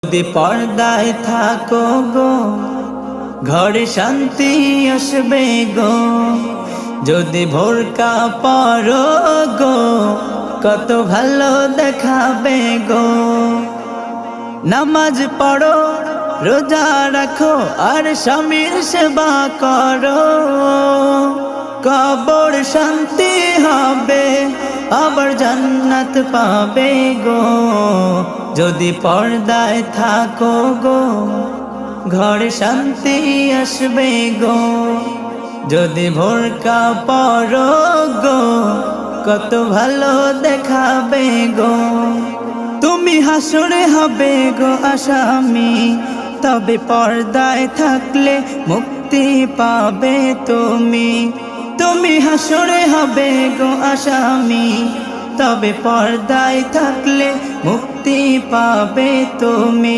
যদি পর্দায় থাকো গো ঘরে শান্তি আসবে গো। যদি ভোরকা পরো গো কত ভালো দেখাবে গো। নামাজ পড়ো রোজা রাখো আর স্বামীর সেবা করো, কবর শান্তি হবে আবার জান্নাত পাবে গো। যদি পর্দায় থাকো গো ঘরে শান্তি আসবে গো। যদি ভোরকা পরো গো কত ভালো দেখাবে গো। তুমি হাসরে হবে গো আসামি, তবে পর্দায় থাকলে মুক্তি পাবে তুমি। তুমি হাসরে হবে গো আসামি, তবে পর্দায় থাকলে মুক্তি পাবে তুমি।